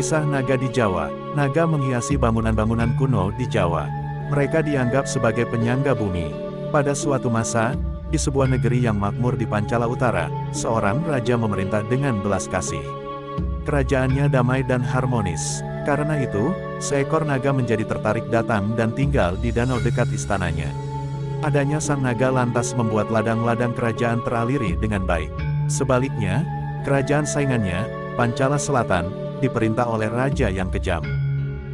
Kisah naga di Jawa. Naga menghiasi bangunan-bangunan kuno di Jawa. Mereka dianggap sebagai penyangga bumi. Pada suatu masa, di sebuah negeri yang makmur di Pancala Utara, seorang raja memerintah dengan belas kasih. Kerajaannya damai dan harmonis. Karena itu, seekor naga menjadi tertarik datang dan tinggal di danau dekat istananya. Adanya sang naga lantas membuat ladang-ladang kerajaan teraliri dengan baik. Sebaliknya, kerajaan saingannya, Pancala Selatan, diperintah oleh raja yang kejam.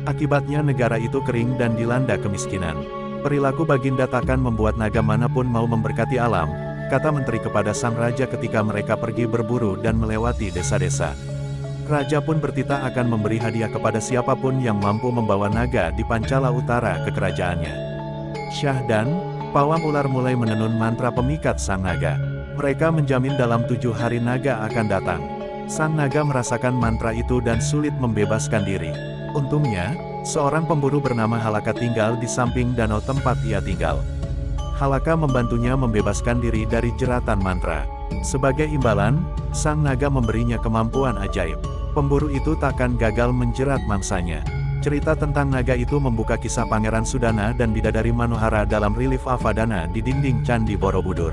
Akibatnya negara itu kering dan dilanda kemiskinan. Perilaku Baginda takkan membuat naga manapun mau memberkati alam, kata menteri kepada sang raja ketika mereka pergi berburu dan melewati desa-desa. Raja pun bertitah akan memberi hadiah kepada siapapun yang mampu membawa naga di Pancala Utara ke kerajaannya. Syah dan pawang ular mulai menenun mantra pemikat sang naga. Mereka menjamin dalam 7 hari naga akan datang. Sang naga merasakan mantra itu dan sulit membebaskan diri. Untungnya, seorang pemburu bernama Halaka tinggal di samping danau tempat ia tinggal. Halaka membantunya membebaskan diri dari jeratan mantra. Sebagai imbalan, sang naga memberinya kemampuan ajaib. Pemburu itu takkan gagal menjerat mangsanya. Cerita tentang naga itu membuka kisah Pangeran Sudana dan Bidadari Manohara dalam relief Avadana di dinding Candi Borobudur.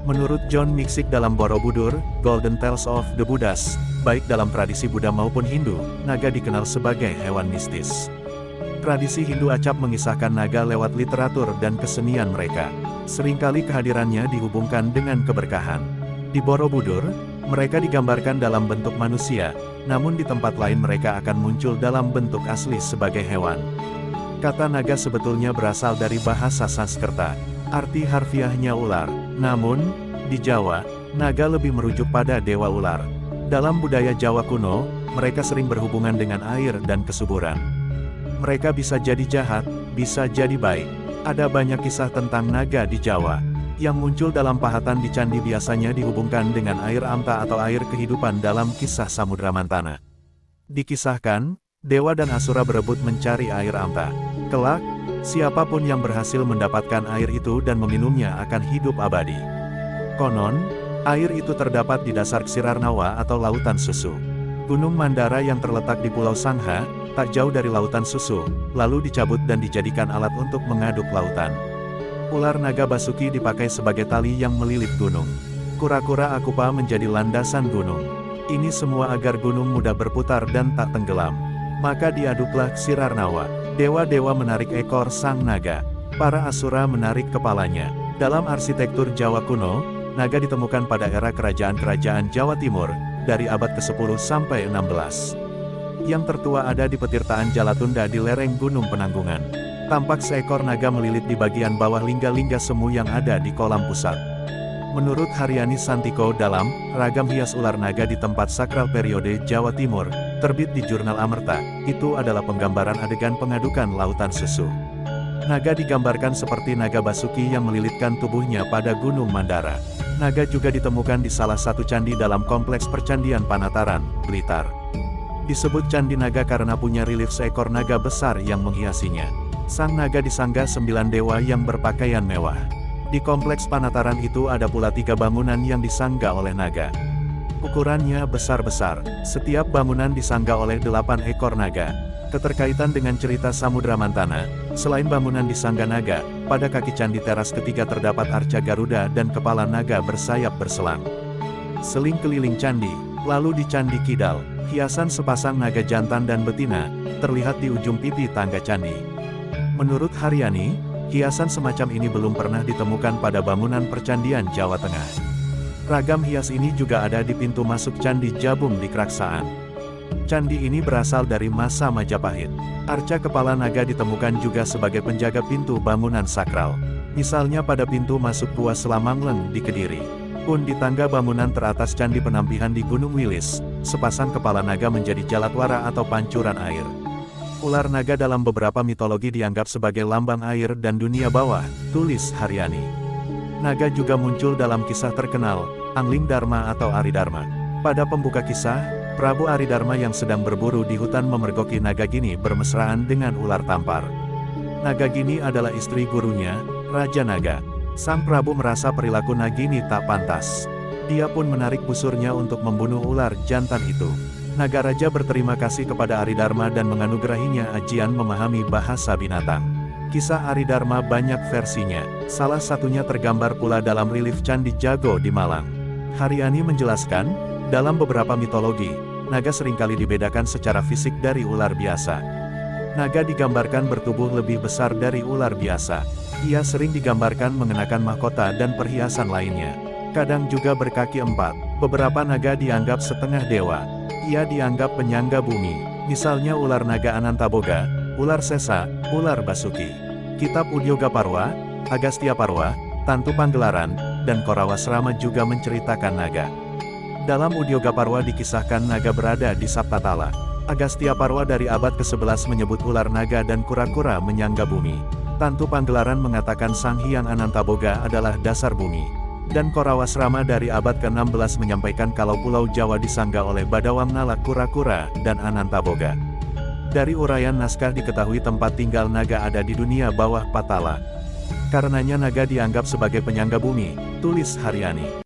Menurut John Miksik dalam Borobudur, Golden Tales of the Buddhas, baik dalam tradisi Buddha maupun Hindu, naga dikenal sebagai hewan mistis. Tradisi Hindu acap mengisahkan naga lewat literatur dan kesenian mereka. Seringkali kehadirannya dihubungkan dengan keberkahan. Di Borobudur, mereka digambarkan dalam bentuk manusia, namun di tempat lain mereka akan muncul dalam bentuk asli sebagai hewan. Kata naga sebetulnya berasal dari bahasa Sanskerta. Arti harfiahnya ular. Namun, di Jawa, naga lebih merujuk pada dewa ular. Dalam budaya Jawa kuno, mereka sering berhubungan dengan air dan kesuburan. Mereka bisa jadi jahat, bisa jadi baik. Ada banyak kisah tentang naga di Jawa. Yang muncul dalam pahatan di candi biasanya dihubungkan dengan air amta atau air kehidupan dalam kisah Samudra Mantana. Dikisahkan, dewa dan asura berebut mencari air amta. Kelak, siapapun yang berhasil mendapatkan air itu dan meminumnya akan hidup abadi. Konon, air itu terdapat di dasar Ksirarnawa atau lautan susu. Gunung Mandara yang terletak di Pulau Sangha, tak jauh dari lautan susu, lalu dicabut dan dijadikan alat untuk mengaduk lautan. Ular naga Basuki dipakai sebagai tali yang melilit gunung. Kura-kura Akupa menjadi landasan gunung. Ini semua agar gunung mudah berputar dan tak tenggelam. Maka diaduklah Ksirarnawa. Dewa-dewa menarik ekor sang naga. Para asura menarik kepalanya. Dalam arsitektur Jawa kuno, naga ditemukan pada era kerajaan-kerajaan Jawa Timur, dari abad ke-10 sampai 16. Yang tertua ada di Petirtaan Jalatunda di lereng Gunung Penanggungan. Tampak seekor naga melilit di bagian bawah lingga-lingga semu yang ada di kolam pusat. Menurut Haryani Santiko dalam Ragam Hias Ular Naga di Tempat Sakral Periode Jawa Timur, terbit di Jurnal Amerta, itu adalah penggambaran adegan pengadukan lautan susu. Naga digambarkan seperti naga Basuki yang melilitkan tubuhnya pada Gunung Mandara. Naga juga ditemukan di salah satu candi dalam kompleks Percandian Panataran, Blitar. Disebut Candi Naga karena punya relief seekor naga besar yang menghiasinya. Sang naga disanggah 9 dewa yang berpakaian mewah. Di kompleks Panataran itu ada pula 3 bangunan yang disanggah oleh naga. Ukurannya besar-besar. Setiap bangunan disanggah oleh 8 ekor naga. Keterkaitan dengan cerita Samudra Mantana, selain bangunan disanggah naga, pada kaki candi teras ketiga terdapat arca Garuda dan kepala naga bersayap berselang. Seling keliling candi, lalu di Candi Kidal, hiasan sepasang naga jantan dan betina, terlihat di ujung pipi tangga candi. Menurut Haryani, hiasan semacam ini belum pernah ditemukan pada bangunan percandian Jawa Tengah. Ragam hias ini juga ada di pintu masuk Candi Jabung di Keraksaan. Candi ini berasal dari masa Majapahit. Arca kepala naga ditemukan juga sebagai penjaga pintu bangunan sakral. Misalnya pada pintu masuk Gua Selamangleng di Kediri. Pun di tangga bangunan teratas Candi Penampihan di Gunung Wilis, sepasang kepala naga menjadi jalatwara atau pancuran air. Ular naga dalam beberapa mitologi dianggap sebagai lambang air dan dunia bawah, tulis Haryani. Naga juga muncul dalam kisah terkenal, Angling Dharma atau Aridharma. Pada pembuka kisah, Prabu Aridharma yang sedang berburu di hutan memergoki Nagagini bermesraan dengan ular tampar. Nagagini adalah istri gurunya, Raja Naga. Sang Prabu merasa perilaku Nagini tak pantas. Dia pun menarik busurnya untuk membunuh ular jantan itu. Naga Raja berterima kasih kepada Aridharma dan menganugerahinya ajian memahami bahasa binatang. Kisah Aridharma banyak versinya, salah satunya tergambar pula dalam relief Candi Jago di Malang. Haryani menjelaskan, dalam beberapa mitologi, naga seringkali dibedakan secara fisik dari ular biasa. Naga digambarkan bertubuh lebih besar dari ular biasa. Ia sering digambarkan mengenakan mahkota dan perhiasan lainnya. Kadang juga berkaki empat. Beberapa naga dianggap setengah dewa. Ia dianggap penyangga bumi, misalnya ular naga Anantaboga, ular Sesa, ular Basuki. Kitab Udyogaparwa, Agastyaparwa, Tantu Panggelaran, dan Korawasrama juga menceritakan naga. Dalam Udyogaparwa dikisahkan naga berada di Saptatala. Agastyaparwa dari abad ke-11 menyebut ular naga dan kura-kura menyangga bumi. Tantu Panggelaran mengatakan Sang Hyang Anantaboga adalah dasar bumi. Dan Korawasrama dari abad ke-16 menyampaikan kalau Pulau Jawa disangga oleh Badawang Nala kura-kura dan Anantaboga. Dari uraian naskah diketahui tempat tinggal naga ada di dunia bawah Patala. Karenanya naga dianggap sebagai penyangga bumi, tulis Haryani.